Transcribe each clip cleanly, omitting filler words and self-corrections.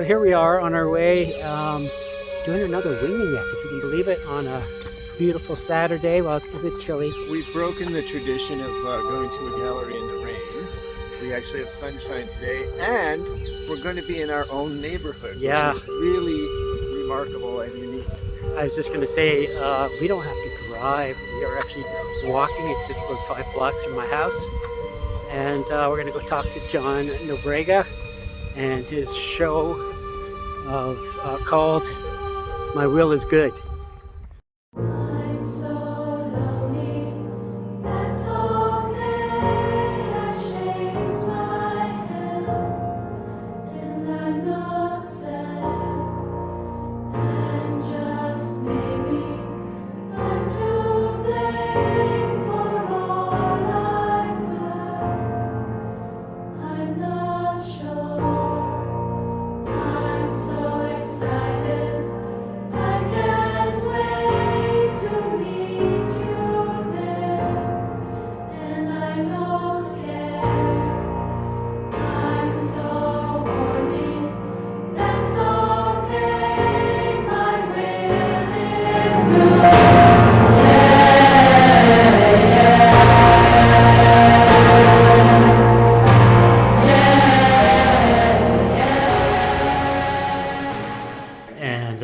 So here we are on our way, doing another winging it, if you can believe it, on a beautiful Saturday. Well, it's a bit chilly. We've broken the tradition of going to a gallery in the rain. We actually have sunshine today, and we're going to be in our own neighborhood, Yeah. which is really remarkable and unique. I was just going to say, we don't have to drive. We are actually walking. It's just about 5 blocks from my house. And we're going to go talk to John Nobrega and his show of called My Will is Good.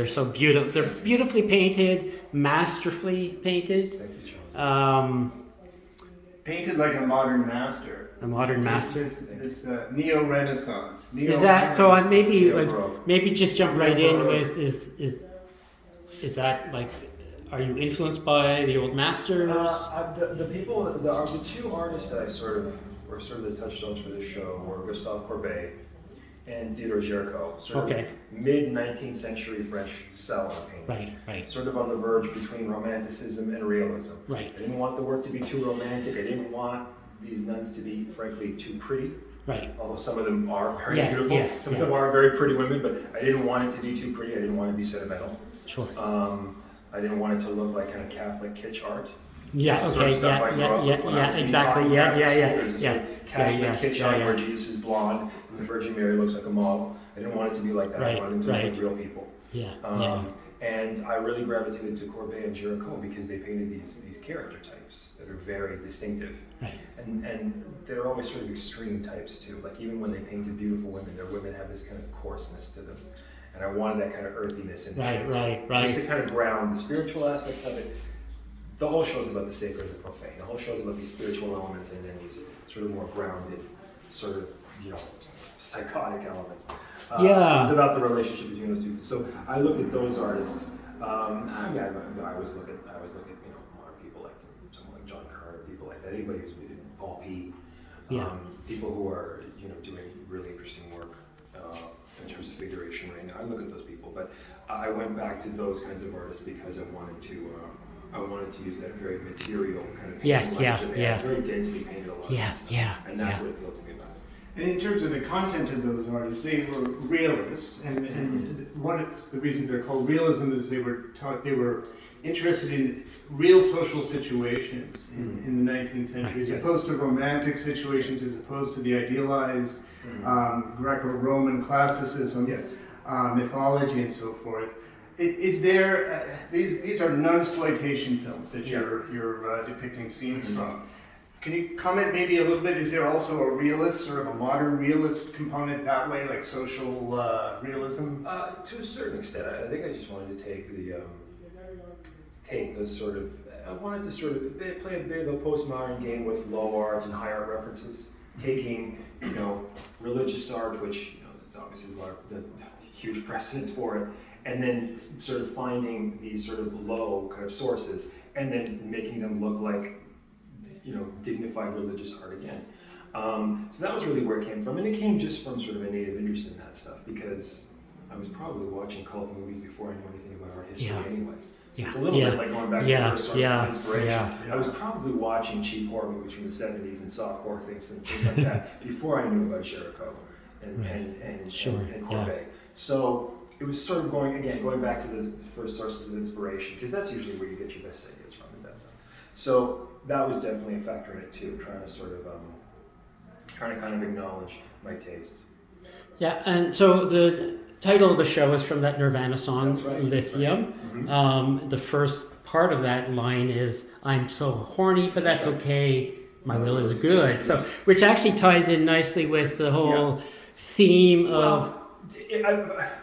So beautiful. They're beautifully painted, masterfully painted. Thank you, Charles. Painted like a modern master. A modern master. This neo-Renaissance. Is that so? I maybe just jump right in with is that like? Are you influenced by the old masters? The two artists that I were the touchstones for this show were Gustave Courbet and Theodore Géricault, of mid-19th century French salon painting. Right. Sort of on the verge between romanticism and realism. Right. I didn't want the work to be too romantic. I didn't want these nuns to be, frankly, too pretty. Right. Although some of them are very beautiful. Some of them are very pretty women, but I didn't want it to be too pretty. I didn't want it to be sentimental. Sure. I didn't want it to look like kind of Catholic kitsch art. Yeah. Okay. Exactly. Catholic kitsch art where Jesus is blonde and the Virgin Mary looks like a model. I didn't want it to be like that. I wanted them to look like real people. And I really gravitated to Courbet and Géricault because they painted these character types that are very distinctive. Right. And they're always sort of extreme types too. Like even when they painted beautiful women, their women have this kind of coarseness to them. And I wanted that kind of earthiness in the show. Right. Just to kind of ground the spiritual aspects of it. The whole show is about the sacred and the profane. The whole show is about these spiritual elements and then these sort of more grounded, sort of, psychotic elements. So it's about the relationship between those two things. So I look at those artists. I always look at modern people like someone like John Carter, people like that. Anybody who's Paul P. People who are doing really interesting work in terms of figuration right now. I look at those people, but I went back to those kinds of artists because I wanted to use that very material kind of painting language. It's very densely painted a lot. And that's what appealed to me about it. And in terms of the content of those artists, they were realists, and one of the reasons they're called realism is they were interested in real social situations in the 19th century, as opposed to romantic situations, as opposed to the idealized Greco-Roman classicism, mythology, and so forth. Is there these are nunsploitation films that you're depicting scenes from? Can you comment maybe a little bit? Is there also a realist, sort of a modern realist component that way, like social realism? To a certain extent, I think I just wanted to I wanted to sort of play a bit of a postmodern game with low art and high art references, taking religious art, which it's obviously the huge precedence for it, and then sort of finding these sort of low kind of sources, and then making them look like dignified religious art again. So that was really where it came from, and it came just from sort of a native interest in that stuff because I was probably watching cult movies before I knew anything about art history anyway. So it's a little bit like going back to the first source of inspiration. I was probably watching cheap horror movies from the 70s and softcore things and things like that before I knew about Géricault and Courbet. So it was sort of going back to the first sources of inspiration, because that's usually where you get your best ideas from, is that stuff. So that was definitely a factor in it too, trying to kind of acknowledge my tastes. Yeah, and so title of the show is from that Nirvana song, That's right. Lithium. Mhm. The first part of that line is, I'm so horny, but that's okay. My will is good. So, which actually ties in nicely with the whole theme of.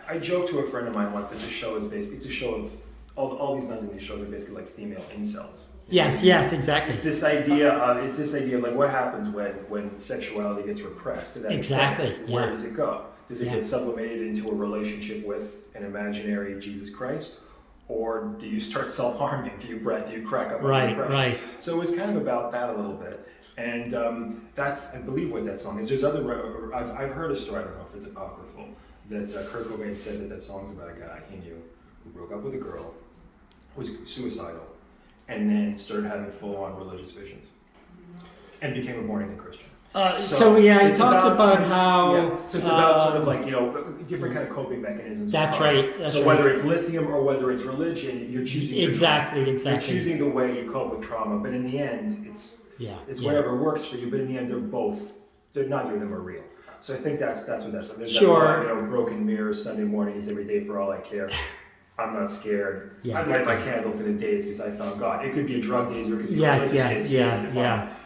I joked to a friend of mine once that the show is basically, it's a show of, all these nuns in these shows are basically like female incels. Yes, exactly. It's this idea of like what happens when sexuality gets repressed to that Exactly, extent. Where yeah. does it go? Does it Yeah. get sublimated into a relationship with an imaginary Jesus Christ? Or do you start self-harming? Do you crack up? Right. So it was kind of about that a little bit. And that's, I believe, what that song is. There's other, I've heard a story, I don't know if it's apocryphal, that Kurt Cobain said that song's about a guy he knew who broke up with a girl, was suicidal, and then started having full-on religious visions, and became a born-again Christian. He it's talks about how. Yeah. So it's about sort of like, different kind of coping mechanisms. That's right. That's so right. whether it's lithium or whether it's religion, you're choosing Exactly. You're choosing the way you cope with trauma, but in the end, it's whatever works for you. But in the end, neither of them are real. So I think that's what that's. There's that, broken mirrors Sunday mornings every day for all I care. I'm not scared. Yeah. I light my candles in a daze because I found God. It could be a drug daze or it could be a religious daze.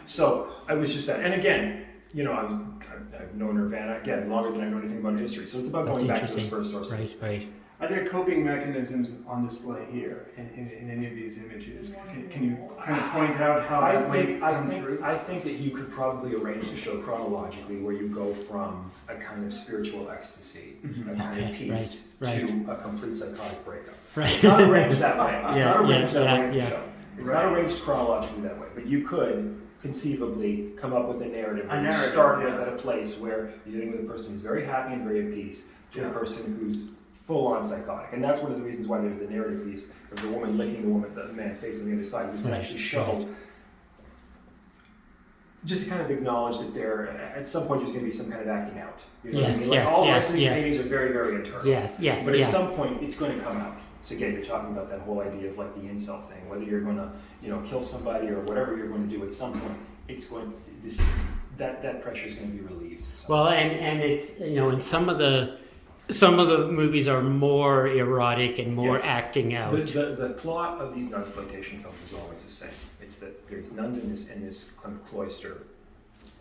So I was just that. And again, I've known Nirvana, again, longer than I know anything about history. So it's about going back to those first sources. Right. Are there coping mechanisms on display here in any of these images? Can you kind of point out how that might come through? I think that you could probably arrange the show chronologically, where you go from a kind of spiritual ecstasy, a kind of peace, to a complete psychotic breakup. Right. It's not arranged that way. It's not arranged that way in the yeah. show. It's not arranged chronologically that way. But you could conceivably come up with a narrative. You start with at a place where you're dealing with a person who's very happy and very at peace, to a person who's full-on psychotic, and that's one of the reasons why there's the narrative piece of the woman licking the man's face on the other side, which actually show, just to kind of acknowledge that there, at some point, there's going to be some kind of acting out. You know what I mean? Like all of these paintings are very, very internal. But at some point, it's going to come out. So again, you're talking about that whole idea of like the incel thing, whether you're going to, kill somebody or whatever you're going to do. At some point, it's going that pressure is going to be relieved. Well, and it's and some of the movies are more erotic and more acting out. The plot of these nunsploitation films is always the same. It's that there's nuns in this kind of cloister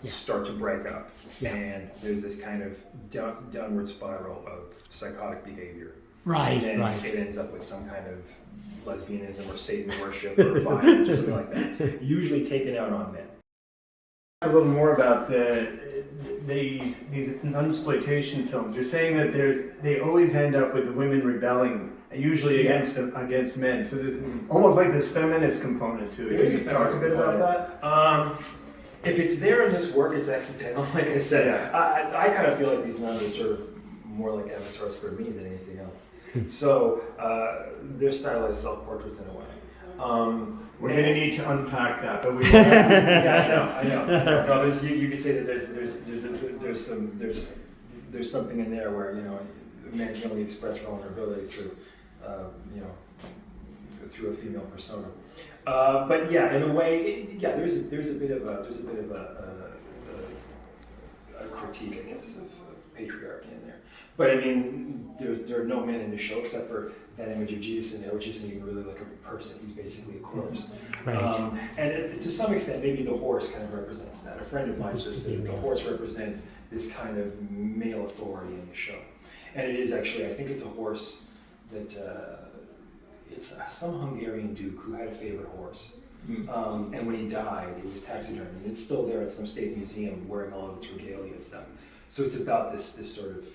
start to break up, and there's this kind of downward spiral of psychotic behavior. Right. And then it ends up with some kind of lesbianism or Satan worship or violence or something like that, usually taken out on men. A little more about these nunsploitation films. You're saying that they always end up with the women rebelling, usually against men. So there's almost like this feminist component to it. Can you talk a bit about that? If it's there in this work, it's accidental. Like I said, I kind of feel like these nuns are sort of more like avatars for me than anything else. So they're stylized self-portraits in a way. We're going to need to unpack that, but we. I know. No, you could say that there's something in there where a man can only express vulnerability through through a female persona. But in a way, there's a bit of a critique, I guess, of patriarchy in there. But I mean, there are no men in the show except for that image of Jesus in there, which isn't even really like a person. He's basically a corpse. Right. And to some extent, maybe the horse kind of represents that. A friend of mine sort of said that the horse represents this kind of male authority in the show. And it is actually, I think it's a horse that, it's some Hungarian duke who had a favorite horse. And when he died, it was taxidermy. And it's still there at some state museum wearing all of its regalia and stuff. So it's about this sort of...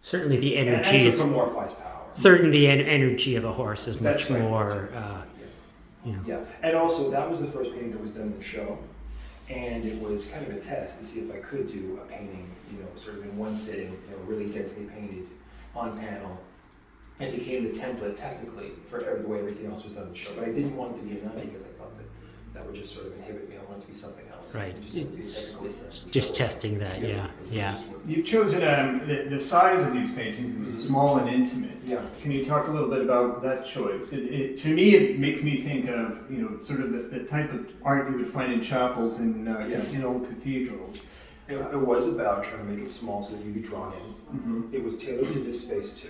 Certainly the energy is... anthropomorphized power. Certainly the energy of a horse is much more... And also, that was the first painting that was done in the show. And it was kind of a test to see if I could do a painting, sort of in one sitting, really densely painted on panel. And became the template, technically, for the way everything else was done in the show. But I didn't want it to be a nun because I thought that would just sort of inhibit me. I wanted it to be something else. Right. Just testing that, yeah. You've chosen the size of these paintings is small and intimate. Yeah. Can you talk a little bit about that choice? To me, it makes me think of sort of the type of art you would find in chapels in old cathedrals. It was about trying to make it small so that you could be drawn in. Mm-hmm. It was tailored to this space too.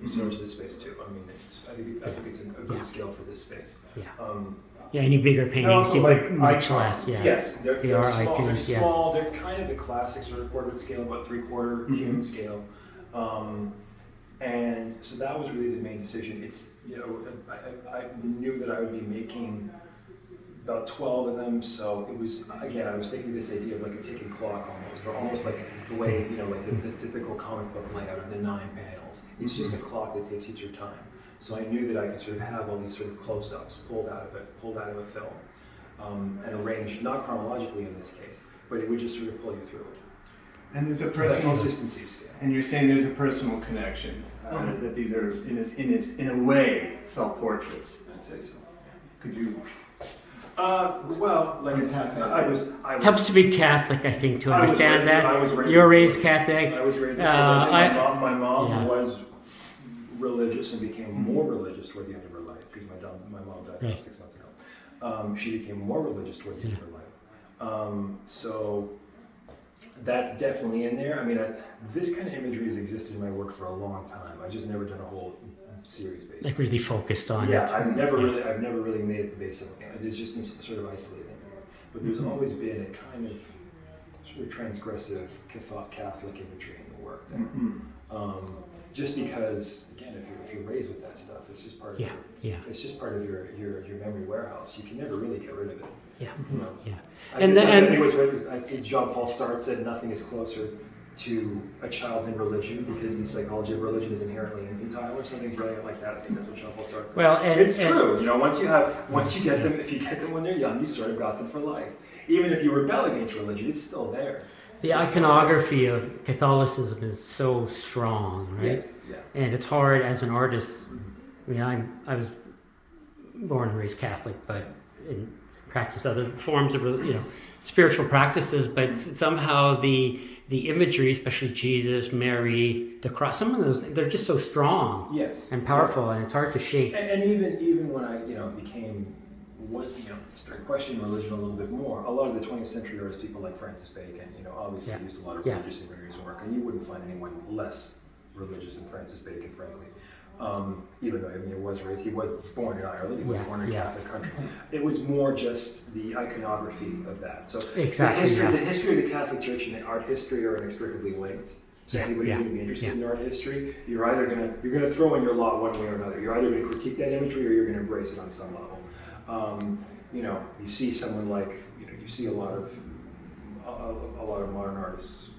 similar to this space too. I mean, I think it's a good scale for this space. Yeah. Um, Yeah, any bigger paintings also get like much icons. less. Yeah. Yes, they're are small. icons, They're yeah. small. They're kind of the classic sort of portrait scale, about 3/4 human scale. And so that was really the main decision. It's, you know, I knew that I would be making about 12 of them, so it was, again, I was thinking this idea of like a ticking clock almost, or almost like the way, you know, like the typical comic book layout of the 9 panels. It's just a clock that takes you through time. So I knew that I could sort of have all these sort of close-ups pulled out of a film, and arranged, not chronologically in this case, but it would just sort of pull you through it. And there's a That personal consistency of scale. And you're saying there's a personal connection, that these are in a way self-portraits. I'd say so. Could you? Well, like I was Helps to be Catholic, I think, to I was understand raised- that. I was raised- You're raised Catholic. I was raised with Uh, religion. I- My mom yeah. was religious and became more religious toward the end of her life because my mom died Right. about 6 months ago. She became more religious toward the end of her life. So that's definitely in there. I mean, this kind of imagery has existed in my work for a long time. I've just never done a whole series based. Like really focused on Yeah, it. I've never really made it the base of anything. It's just been sort of isolated. But there's always been a kind of sort of transgressive Catholic imagery in the work there. Just because, again, if you're raised with that stuff, it's just part of it's just part of your memory warehouse. You can never really get rid of it. Yeah, You know? yeah. I And think it was Jean Paul Sartre said nothing is closer to a child than religion, because the psychology of religion is inherently infantile, or something brilliant like that. I think that's what Jean Paul Sartre said. Well, It's true. You know, once you get them, if you get them when they're young, you sort of got them for life. Even if you rebel against religion, it's still there. the iconography of Catholicism is so strong, right? Yes, yeah. And it's hard as an artist. I mean, I was born and raised Catholic, but in practice other forms of, you know, spiritual practices. But somehow the imagery, especially Jesus, Mary, the cross, some of those, they're just so strong Yes. and powerful, and it's hard to shake. And even when I, started questioning religion a little bit more, a lot of the 20th century artists, people like Francis Bacon, obviously used a lot of religious imagery in his work, and you wouldn't find anyone less religious than Francis Bacon, frankly. Even though he was born in Ireland, he was born in a Catholic country. It was more just the iconography of that. So Exactly, the history of the Catholic Church and the art history are inextricably linked. So anybody's going to be interested in art history, you're either going to throw in your lot one way or another. You're either going to critique that imagery or you're going to embrace it on some level. You see someone like, you see a lot of modern artists,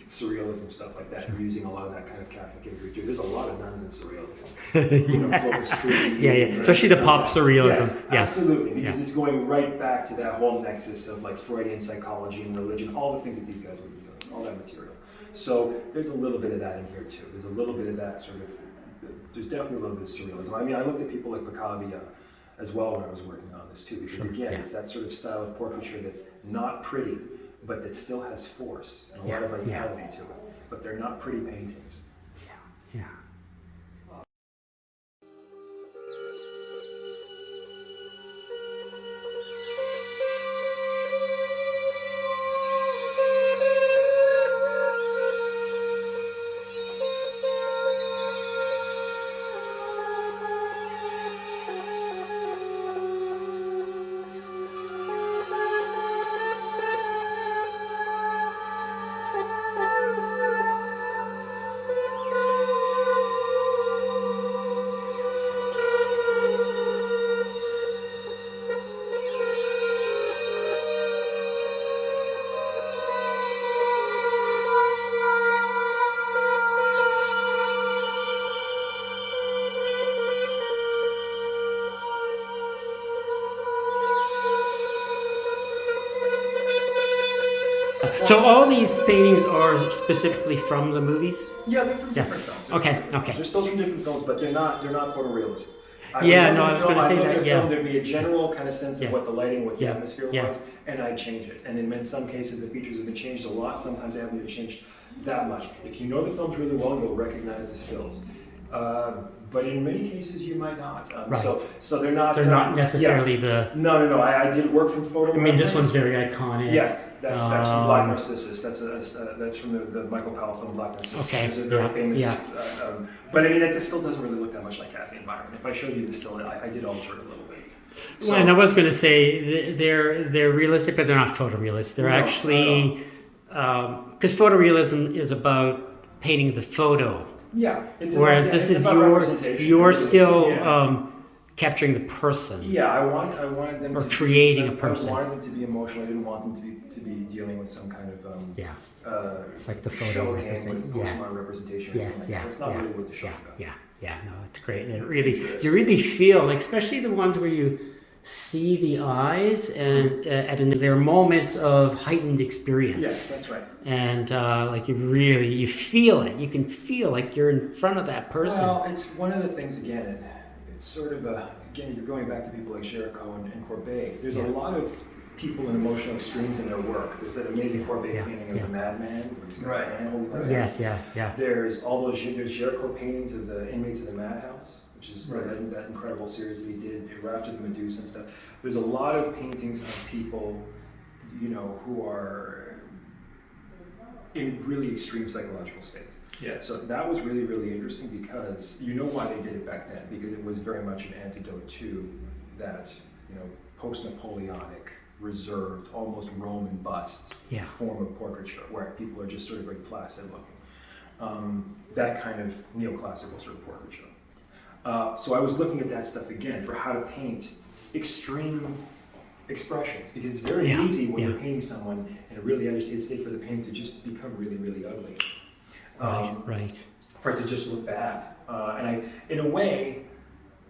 surrealism, stuff like that, using a lot of that kind of Catholic imagery too. There's a lot of nuns in surrealism. Clovis Tree. Especially the pop surrealism. Yes, absolutely, because it's going right back to that whole nexus of like Freudian psychology and religion, all the things that these guys would be doing, all that material. So there's a little bit of that in here too. There's a little bit of that there's definitely a little bit of surrealism. I mean, I looked at people like Picabia as well when I was working on this too, because it's that sort of style of portraiture that's not pretty, but that still has force and a lot of vitality to it. But they're not pretty paintings. Yeah. So all these paintings are specifically from the movies? Yeah, they're from different films. Okay. They're still from different films, but they're not photorealistic. I was going to say that. Film, there'd be a general kind of sense of what the lighting, what the atmosphere Yeah. was, and I'd change it. And in some cases, the features have been changed a lot. Sometimes they haven't been changed that much. If you know the films really well, you'll recognize the stills. but in many cases you might not. Right. So they're not. They're not necessarily the. No. I did work from photo. I mean, this one's very iconic. Yes, that's from Black Narcissus. That's from the Michael Powell film Black Narcissus. Okay. There's a very famous. Yeah. But I mean, that still doesn't really look that much like Kathleen Byron. If I showed you the still, I did alter it a little bit. Well, and I was going to say they're realistic, but they're not photorealistic. They're actually because photorealism is about painting the photo. Yeah. Whereas this is you're still capturing the person. Yeah, I wanted them or to creating be, a person. I wanted them to be emotional. I didn't want them to be dealing with some kind of like the photo show game with postmodern representation. Yes, That's not really what the show's about. No, it's great. And you really feel, like, especially the ones where you see the eyes, and there are moments of heightened experience. Yeah, that's right. And like you feel it. You can feel like you're in front of that person. Well, it's one of the things, again, it's sort of again, you're going back to people like Géricault and Courbet. There's a lot of people in emotional extremes in their work. There's that amazing Courbet painting of the madman. Where he's got his hand holding his hand. Yes. There's there's Géricault paintings of the inmates of the madhouse, which is that incredible series that he did right after the Medusa and stuff. There's a lot of paintings of people, who are in really extreme psychological states. Yeah. So that was really, really interesting because you know why they did it back then, because it was very much an antidote to that, post-Napoleonic, reserved, almost Roman bust form of portraiture, where people are just sort of very placid looking. That kind of neoclassical sort of portraiture. So I was looking at that stuff again for how to paint extreme expressions, because it's very easy when you're painting someone in a really agitated state for the painting to just become really, really ugly. Right. For it to just look bad. In a way,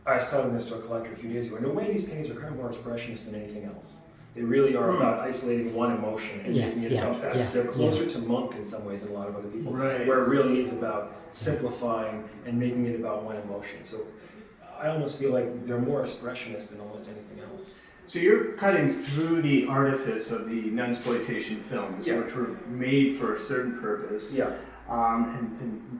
I was telling this to a collector a few days ago, in a way these paintings are kind of more expressionist than anything else. They really are about isolating one emotion and making it about that. So they're closer to Monk in some ways than a lot of other people, where it really is about simplifying and making it about one emotion. So I almost feel like they're more expressionist than almost anything else. So you're cutting through the artifice of the nunsploitation films, which were made for a certain purpose. Yeah. And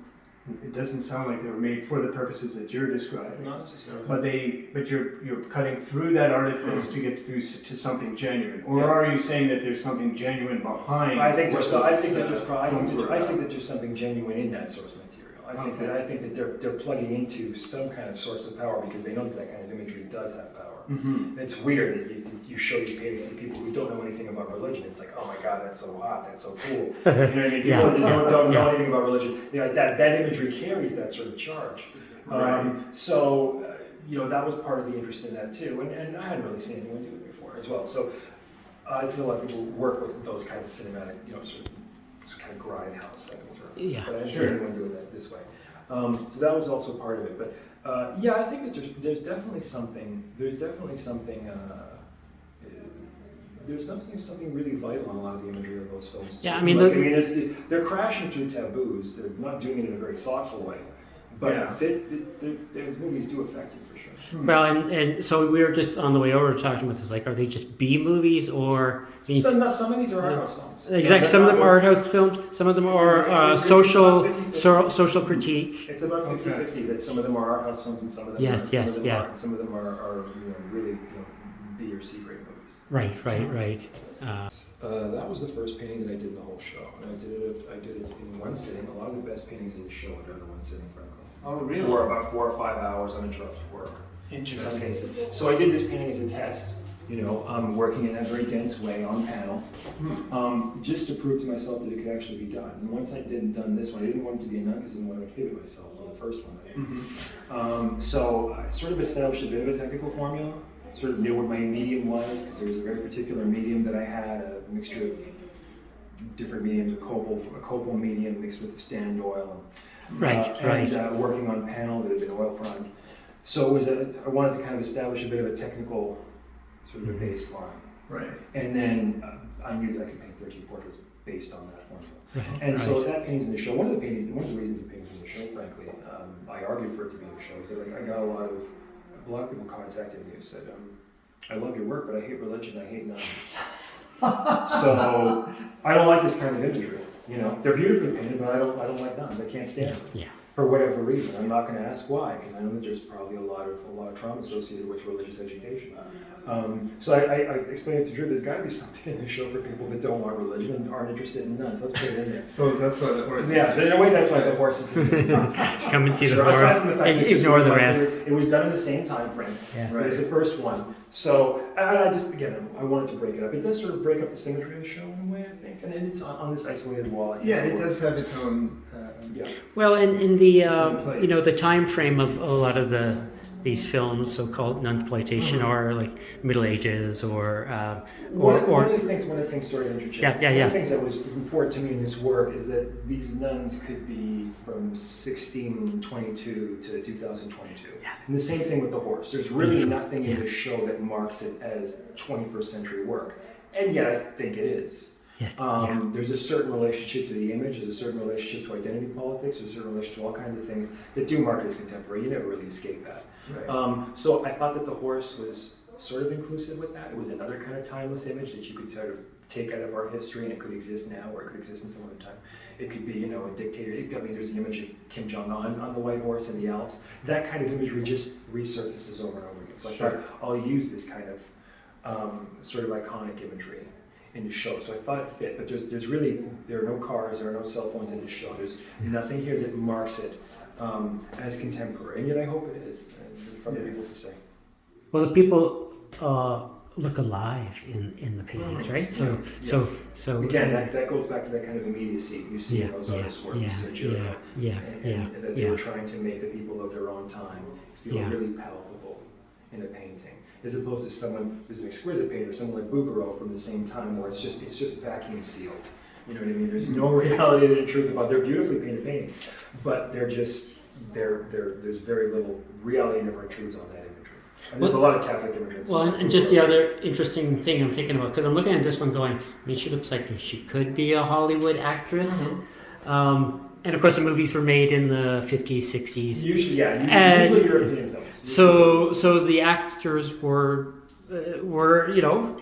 it doesn't sound like they were made for the purposes that you're describing. Not necessarily. But you're cutting through that artifice to get through to something genuine, or are you saying that there's something genuine behind? I think that there's something genuine in that source material. I think that they're plugging into some kind of source of power because they know that kind of imagery does have power. Mm-hmm. It's weird that you show these paintings to people who don't know anything about religion. It's like, oh my God, that's so hot, that's so cool. You know what I mean? People that don't know anything about religion, that imagery carries that sort of charge. That was part of the interest in that too. And I hadn't really seen anyone do it before as well. So I see a lot of people work with those kinds of cinematic, sort of kind of grindhouse settings. But I didn't see anyone do it this way. So that was also part of it. But I think that there's definitely something. There's definitely something really vital in a lot of the imagery of those films. Too. Yeah, they're crashing through taboos. They're not doing it in a very thoughtful way. But those movies do affect you for sure. Well, and so we were just on the way over talking about this, like, are they just B movies or? Some of these are art house films. Exactly. Some of them are art house films. Some of them are social critique. It's about 50-50 that some of them are art house films and some of them aren't. Some of them are really B or C grade movies. Right. That was the first painting that I did in the whole show, and I did it in one sitting. A lot of the best paintings in the show are done in one sitting, frankly. Oh, really? For about 4 or 5 hours uninterrupted work. Interesting. In some cases. So I did this painting as a test. Working in a very dense way on panel, just to prove to myself that it could actually be done. And once I done this one, I didn't want it to be a nun because I didn't want to inhibit myself on the first one. So I sort of established a bit of a technical formula, sort of knew what my medium was, because there was a very particular medium that I had, a mixture of different mediums, a copal medium mixed with the Standard Oil. And working on panel that had been oil primed. So I wanted to kind of establish a bit of a technical sort of a baseline. Right. And then I knew that I could paint 13 portraits based on that formula. So that painting's in the show. One of the reasons the painting's in the show, frankly, I argued for it to be in the show, is that I got a lot of people contacted me who said, I love your work, but I hate religion, I hate nuns. So I don't like this kind of imagery. They're beautifully painted, but I don't like nuns. I can't stand them. Yeah. for whatever reason. I'm not going to ask why, because I know that there's probably a lot of trauma associated with religious education. So I explained it to Drew. There's got to be something in the show for people that don't want religion and aren't interested in nuns. Let's put it in there. So that's why the horse. Yeah. So in a way, that's why the horse is. Come and see the Sure, horse. aside from the fact that it's just Ignore the like, rest. It was done in the same time frame. Yeah. It was the first one. So and I just again I wanted to break it up. It does sort of break up the symmetry of the show in a way, I think, and it's on this isolated wall. I think Yeah, it does have its own. Yeah. Well, in the place. you know, the time frame of a lot of these films, so-called nunsploitation, are like Middle Ages or One of the things, sorry to interject. Yeah. One of the things that was important to me in this work is that these nuns could be from 1622 to 2022. Yeah. And the same thing with the horse. There's really nothing in the show that marks it as 21st century work, and yet I think it is. There's a certain relationship to the image, there's a certain relationship to identity politics, there's a certain relationship to all kinds of things that do mark it as contemporary. You never really escape that. Right. So I thought that the horse was sort of inclusive with that. It was another kind of timeless image that you could sort of take out of our history, and it could exist now, or it could exist in some other time. It could be, you know, a dictator. I mean, there's the image of Kim Jong-un on the white horse in the Alps. That kind of imagery just resurfaces over and over again. So I thought I'll use this kind of sort of iconic imagery in the show. So I thought it fit, but there are no cars, there are no cell phones in the show. There's nothing here that marks it as contemporary, and yet I hope it is for the people to say. Well, the people look alive in the paintings, right? So Again, that goes back to that kind of immediacy you see in those artists' work. You see Jericho, and that they were trying to make the people of their own time feel really palpable in a painting, as opposed to someone who's an exquisite painter, someone like Bouguereau from the same time, where it's just vacuum sealed. You know what I mean? There's no reality that intrudes about. They're beautifully painted paintings, but there's very little reality never intrudes on that imagery. And there's a lot of Catholic imagery. Well, and just the other interesting thing I'm thinking about, because I'm looking at this one going, I mean, she looks like she could be a Hollywood actress. And of course, the movies were made in the 50s, 60s. Usually European films. So the actors were you know,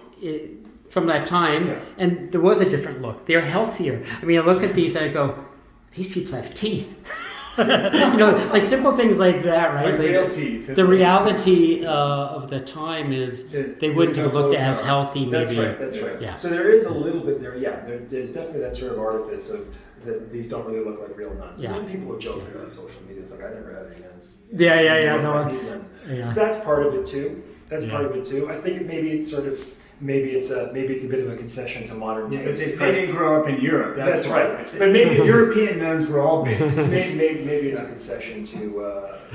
from that time, and there was a different look. They're healthier. I mean, I look at these and I go, these people have teeth. You know, like simple things like that, right? Like real teeth. The reality of the time is they wouldn't have looked as healthy, maybe. That's right. Yeah. So there is a little bit there. Yeah, there's definitely that sort of artifice of that these don't really look like real nuns. Yeah. And people have joked about social media. It's like, I never had any nuns. Yeah. Look No, like these nuns. yeah. That's part of it too. I think maybe it's a bit of a concession to modern But taste. they didn't grow up in Europe. That's why. right. But maybe European nuns were all big. maybe it's a concession to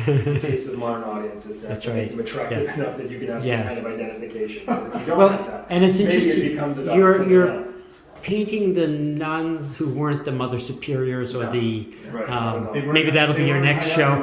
the taste of modern audiences to make them attractive enough that you can have some kind of identification. Because if you don't have that, and it's maybe interesting. it becomes about You're something else. painting the nuns who weren't the mother superiors or the maybe that'll be your next show.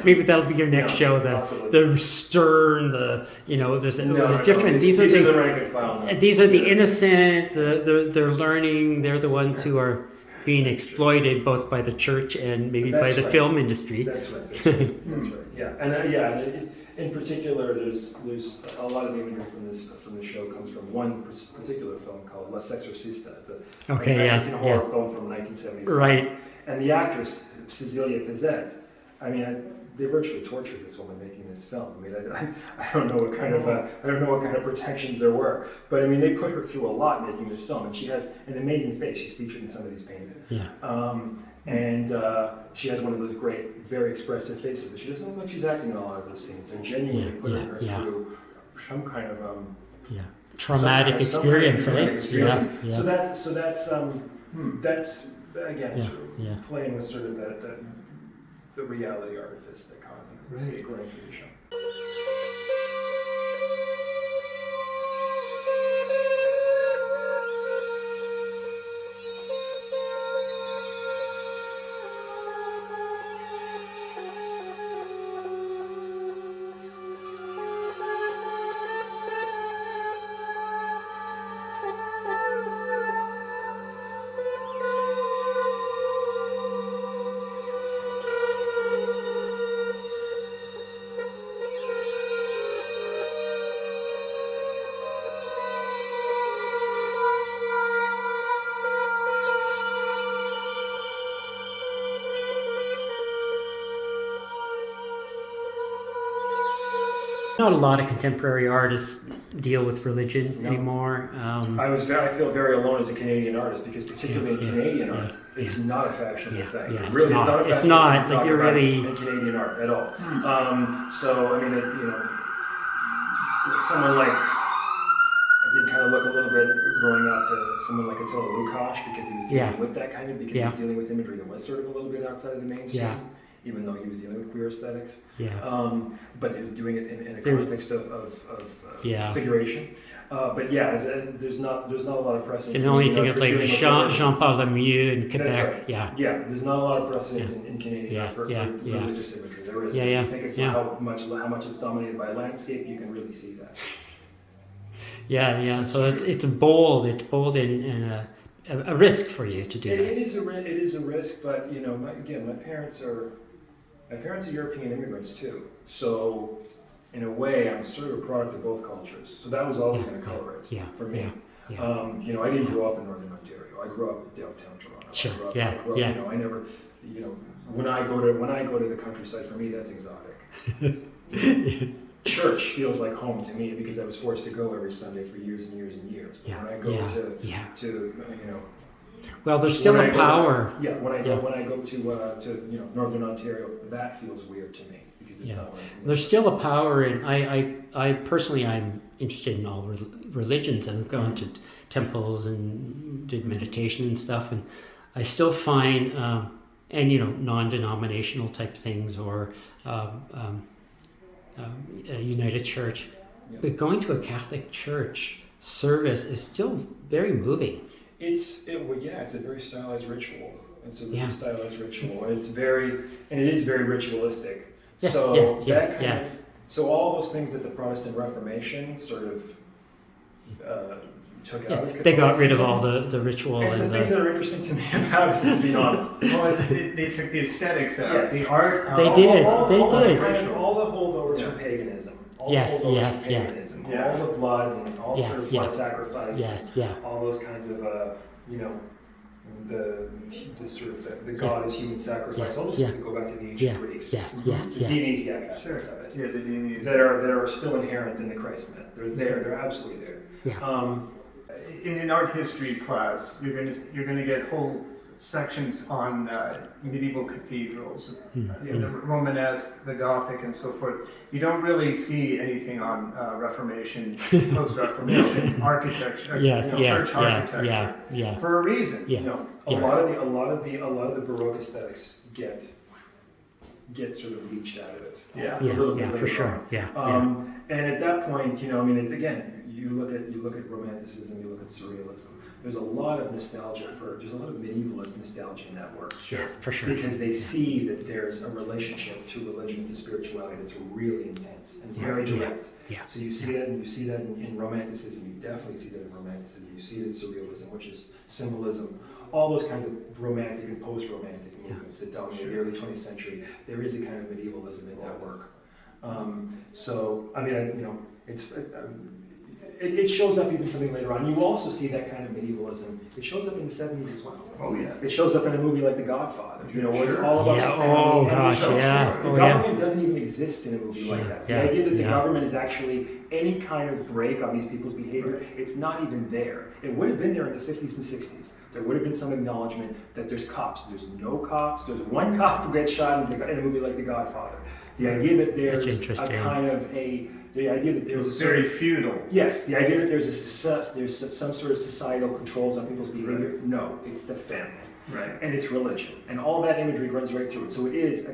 Maybe that'll be your next show. The stern, there's a different. These are the rank and file. These are the innocent. They're learning. They're the ones who are being exploited both by the church and maybe by the film industry. That's right. That's right. Yeah, and in particular, there's a lot of the imagery from the show comes from one particular film called La Sexorcista. It's a Mexican horror film from 1975. Right. And the actress Cecilia Pizet, I mean, they virtually tortured this woman making this film. I mean, I don't know what kind of protections there were, but I mean, they put her through a lot making this film, and she has an amazing face. She's featured in some of these paintings. Yeah. And she has one of those great, very expressive faces, but she doesn't look like she's acting in a lot of those scenes. They're genuinely putting her through some kind of traumatic experience, right? Yeah. So that's again sort of playing with sort of the reality artifice that kind of going through the show. not a lot of contemporary artists deal with religion No. anymore. I feel very alone as a Canadian artist because particularly in Canadian art, it's not a fashionable thing. Yeah, It really, it's not. a It's fashionable not. thing to Like, talk you're about really- in Canadian art at all. So I mean, someone like I did kind of look a little bit growing up to someone like Attila Lukács because he was dealing with that kind of because he was dealing with imagery that was sort of a little bit outside of the mainstream. Yeah. Even though he was dealing with queer aesthetics, Yeah. But he was doing it in a context of figuration. But yeah, there's not a lot of precedent. And the only thing for is like dealing with Jean-Paul Lemieux in That's Quebec. right. Yeah. Yeah, there's not a lot of precedent in Canadian art for Yeah. religious imagery. There is. Yeah, If yeah, you think it's yeah. how much it's dominated by landscape, you can really see that. Yeah. So it's bold. It's bold and a risk for you to do It that. is a risk, but my parents are European immigrants too. So in a way, I'm sort of a product of both cultures. So that was always going to color it for me. Yeah. I didn't grow up in Northern Ontario. I grew up downtown Toronto. Sure. I grew up, Yeah. I never, when I go to the countryside, for me that's exotic. Church feels like home to me because I was forced to go every Sunday for years and years and years. But when I go to Well, there's still a power. When I go to Northern Ontario, that feels weird to me because it's not what I'm familiar There's still a power in. I personally, I'm interested in all religions. I'm going to temples and did meditation and stuff, and I still find non-denominational type things or a United Church. Yes. But going to a Catholic church service is still very moving. It's a very stylized ritual. It's a really stylized ritual. It is very ritualistic. Yes, So yes. So all those things that the Protestant Reformation sort of took out. Of They got rid of all the ritual It's the and things that are interesting to me about it, to be honest. Well, they took the aesthetics out, Yes. the art. They out. did. All the holdovers Yeah. from paganism. Yes, All the blood and all the sort of blood sacrifice. Yes. All those kinds of the sort of the god is human sacrifice. All those things that go back to the ancient Greeks. Yes. The Dionysiac aspects Sure. of it. Yeah, the Denies. That are still inherent in the Christ myth. They're there. They're absolutely there. Yeah. In an art history class, you're gonna get whole sections on medieval cathedrals, the Romanesque, the Gothic, and so forth. You don't really see anything on Reformation, post-Reformation architecture, church architecture. Yeah. For a reason. Yeah. No, a lot of the Baroque aesthetics get sort of leached out of it. Yeah. A little bit For later sure. on. Yeah. And at that point, it's again, you look at Romanticism, you look at Surrealism. There's a lot of nostalgia there's a lot of medievalist nostalgia in that work. Yeah, for sure. Because they see that there's a relationship to religion and to spirituality that's really intense and very direct. Yeah. So you see that, and you see that in Romanticism. You definitely see that in Romanticism. You see it in Surrealism, which is symbolism. All those kinds of romantic and post-romantic movements that dominate the early 20th century. There is a kind of medievalism in that work. It shows up even something later on. You also see that kind of medievalism. It shows up in the 70s as well. Oh yeah. It shows up in a movie like The Godfather. Where it's all about the family. Oh and gosh. the Yeah. government doesn't even exist in a movie like that. The Yeah. idea that the Yeah. government is actually any kind of break on these people's behavior, it's not even there. It would have been there in the 50s and 60s. There would have been some acknowledgement that there's cops. There's no cops. There's one cop who gets shot in a movie like The Godfather. The idea that there's the idea that there's It's very feudal. Yes, the idea that there's some sort of societal controls on people's behavior. Right. No, it's the family. Right. And it's religion, and all that imagery runs right through it. So it is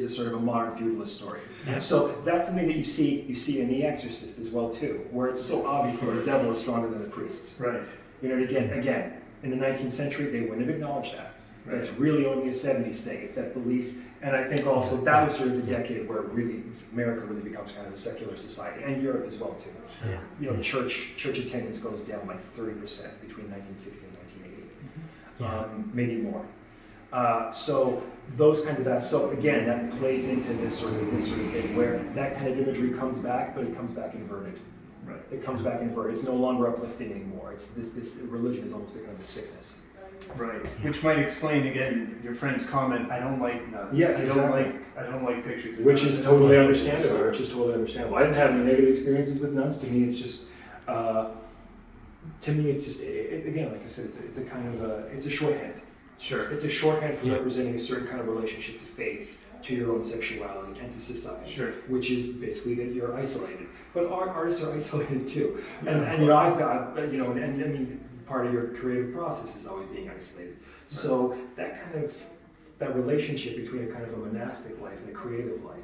a sort of a modern feudalist story. Yeah. So that's something that you see in The Exorcist as well too, where it's so obvious that the devil is stronger than the priests. Right. Again, in the 19th century, they wouldn't have acknowledged that. Right. That's really only a 70s thing. It's that belief, and I think also that was sort of the decade where really America really becomes kind of a secular society, and Europe as well too. Church attendance goes down like 30% between 1960 and 1980. Maybe more. So those kinds of that. So again, that plays into this sort of thing where that kind of imagery comes back, but it comes back inverted. Right. It comes back inverted. It's no longer uplifting anymore. It's this religion is almost a kind of a sickness. Right, which might explain again your friend's comment. I don't like nuns. Yes, I don't like pictures. Of Which nuns. is totally understandable. Which is totally understandable. I didn't have any negative experiences with nuns. To me, it's just, again, like I said, it's a kind of it's a shorthand. Sure. It's a shorthand for representing a certain kind of relationship to faith, to your own sexuality, and to society. Sure. Which is basically that you're isolated. But artists are isolated too. And you know, I've and I mean, part of your creative process is always being isolated. So that relationship between a kind of a monastic life and a creative life,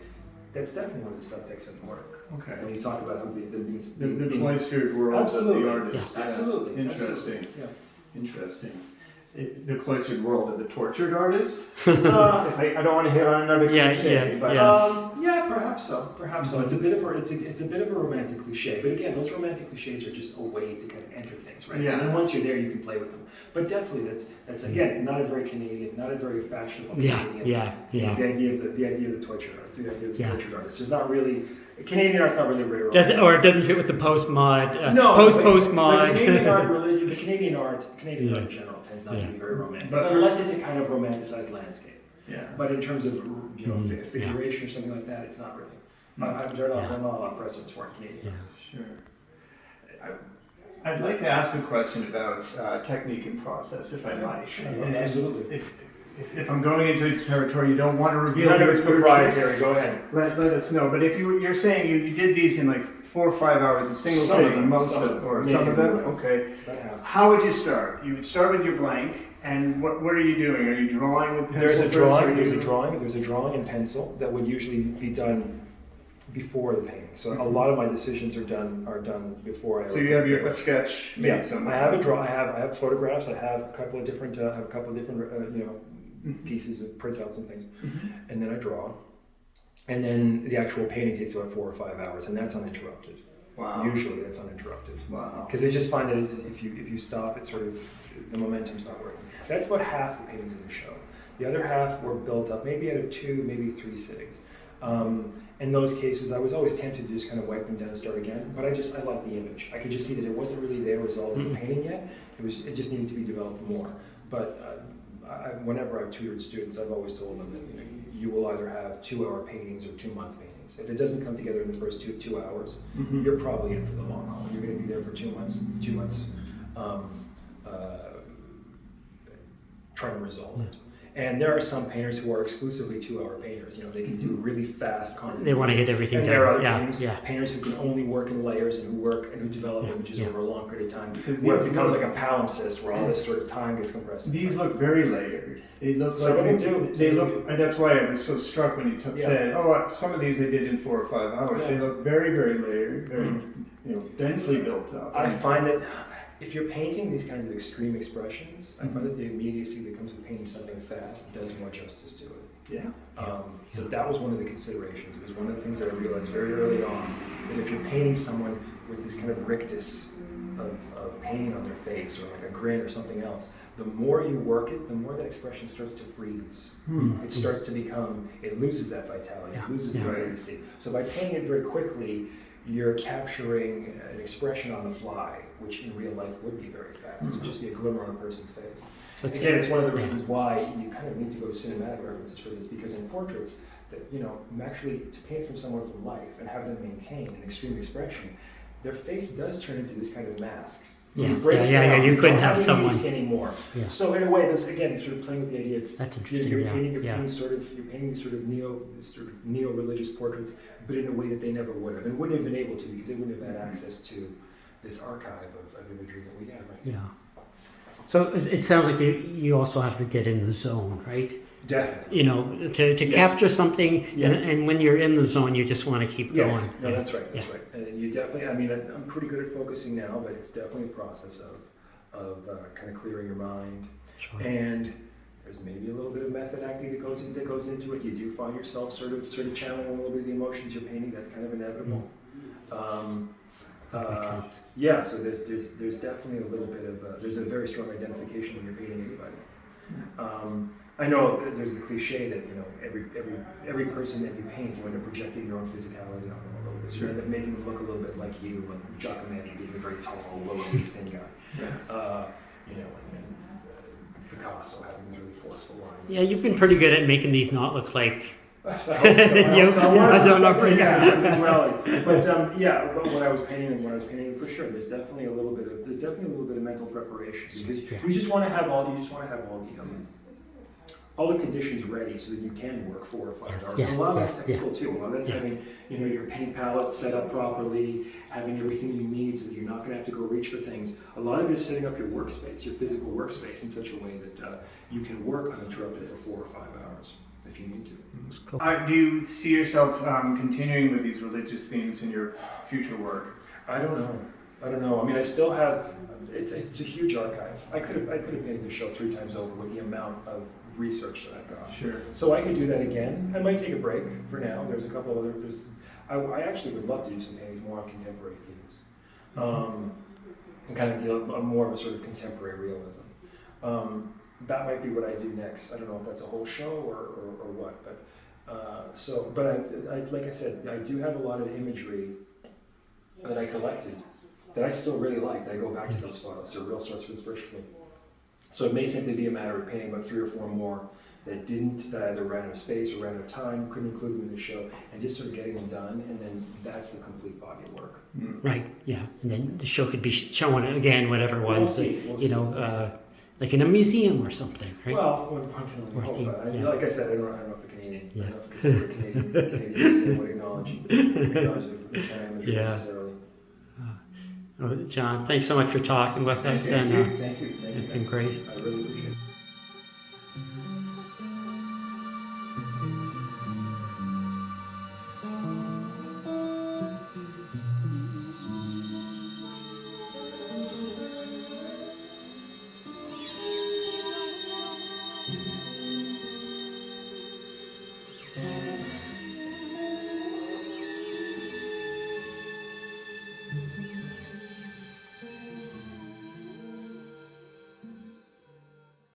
that's definitely one of the subtexts of work. Okay. When you talk about how The cloistered world of the artist. Yeah. Absolutely. Interesting. Absolutely. Yeah. Interesting. The cloistered world of the tortured artist. I don't want to hit on another cliche, but perhaps so. Perhaps so. It's a bit of a romantic cliche, but again, those romantic cliches are just a way to kind of enter things, right? Yeah. And then once you're there, you can play with them. But definitely, that's again not a very Canadian, not a very fashionable Canadian. The idea of the tortured artist, the idea of the tortured artist. There's not really. Canadian art's not really very romantic. It doesn't fit with the post-mod, no, post-mod. The Canadian art in general tends not to be very romantic, unless it's a kind of romanticized landscape. Yeah. But in terms of figuration or something like that, it's not really. There are not a lot of precedents for it in Canadian. Yeah. Sure. I'd like to ask a question about technique and process, if I might. Sure, absolutely. If I'm going into territory you don't want to reveal, none of it's your proprietary. tricks, Go ahead. Let us know. But if you're saying you did these in like 4 or 5 hours, a single sitting, some of them. Okay. How would you start? You would start with your blank, and what are you doing? Are you drawing with pencil? There's a drawing in pencil that would usually be done before the painting. So a lot of my decisions are done before. So you have a sketch made somewhere. I have I have photographs. I have a couple of different pieces of printouts and things, and then I draw, and then the actual painting takes about 4 or 5 hours, and that's uninterrupted. Wow. Usually that's uninterrupted. Wow. Because I just find that if you stop, it's sort of the momentum's not working. That's about half the paintings in the show. The other half were built up maybe out of 2, maybe 3 sittings. In those cases, I was always tempted to just kind of wipe them down and start again, but I like the image. I could just see that it wasn't really there resolved as a painting yet. It just needed to be developed more. But whenever I've tutored students, I've always told them that you will either have 2-hour paintings or 2-month paintings. If it doesn't come together in the first two hours, you're probably in for the long haul. You're going to be there for 2 months. Trying to resolve it. And there are some painters who are exclusively 2-hour painters. They can do really fast content. They want to get everything done. There are other painters who can only work in layers and who develop images over a long period of time. Where it becomes like a palimpsest where all this sort of time gets compressed. These look very layered. They look some like of them do. They look. That's why I was so struck when you said, "Oh, some of these I did in 4 or 5 hours." Yeah. They look very, very layered, very densely built up. I find that if you're painting these kinds of extreme expressions, I find that the immediacy that comes with painting something fast does more justice to it. Yeah. So that was one of the considerations. It was one of the things that I realized very early on, that if you're painting someone with this kind of rictus of pain on their face, or like a grin or something else, the more you work it, the more that expression starts to freeze. It starts to become, it loses that vitality, it loses the immediacy. So by painting it very quickly, you're capturing an expression on the fly, which in real life would be very fast. It'd just be a glimmer on a person's face. Again, it's one of the reasons why you kind of need to go to cinematic references for this, because in portraits, that actually to paint from someone from life and have them maintain an extreme expression, their face does turn into this kind of mask. You couldn't have someone anymore. So in a way, this again sort of playing with the idea of that's interesting. You're painting sort of neo-religious portraits, but in a way that they never would have, and wouldn't have been able to, because they wouldn't have had access to this archive of imagery that we have. Right? Yeah. So it sounds like you also have to get in the zone, right? Definitely. To capture something, and when you're in the zone, you just want to keep going. No, that's right. That's right. And you definitely. I'm pretty good at focusing now, but it's definitely a process of kind of clearing your mind. Sure. And there's maybe a little bit of method acting that goes into it. You do find yourself sort of channeling a little bit of the emotions you're painting. That's kind of inevitable. That makes sense. Yeah. So there's definitely a little bit of there's a very strong identification when you're painting anybody. I know there's the cliche that every person that you paint, you end up projecting your own physicality on them a little bit. You end up making them look a little bit like you, like Giacometti being a very tall, low, thin guy. And Picasso having these really forceful lines. Yeah, you've been pretty good at making these not look like. I hope so. I John don't Nobrega. But when I was painting, for sure, there's definitely a little bit of mental preparation, because you just want to have all the conditions ready so that you can work 4 or 5 hours. Yes, A lot of that's yes, technical too. A lot of that's having your paint palette set up properly, having everything you need so that you're not going to have to go reach for things. A lot of it is setting up your workspace, your physical workspace, in such a way that you can work uninterrupted for 4 or 5 hours if you need to. That's cool. Do you see yourself continuing with these religious themes in your future work? I don't know. I mean, I still have. It's a huge archive. I could have made this show 3 times over with the amount of research that I've got. Sure. So I could do that again. I might take a break for now. There's a couple other. I actually would love to do some paintings more on contemporary themes, and kind of deal more of a sort of contemporary realism. That might be what I do next. I don't know if that's a whole show or what, but I like I said, I do have a lot of imagery that I collected that I still really like. That I go back to those photos. They're real source of inspiration for me. So it may simply be a matter of painting about 3 or 4 more that either ran out of space or ran out of time, couldn't include them in the show, and just sort of getting them done, and then that's the complete body of work. Right. Yeah, and then the show could be shown again, whatever it was. We'll see. Like in a museum or something, right? Well, one can only hope. Yeah. Like I said, I don't know if the Canadian Canadian museum would acknowledge this kind of imagery necessarily. John, thanks so much for talking with us. Thank you. It's been great. I really appreciate it.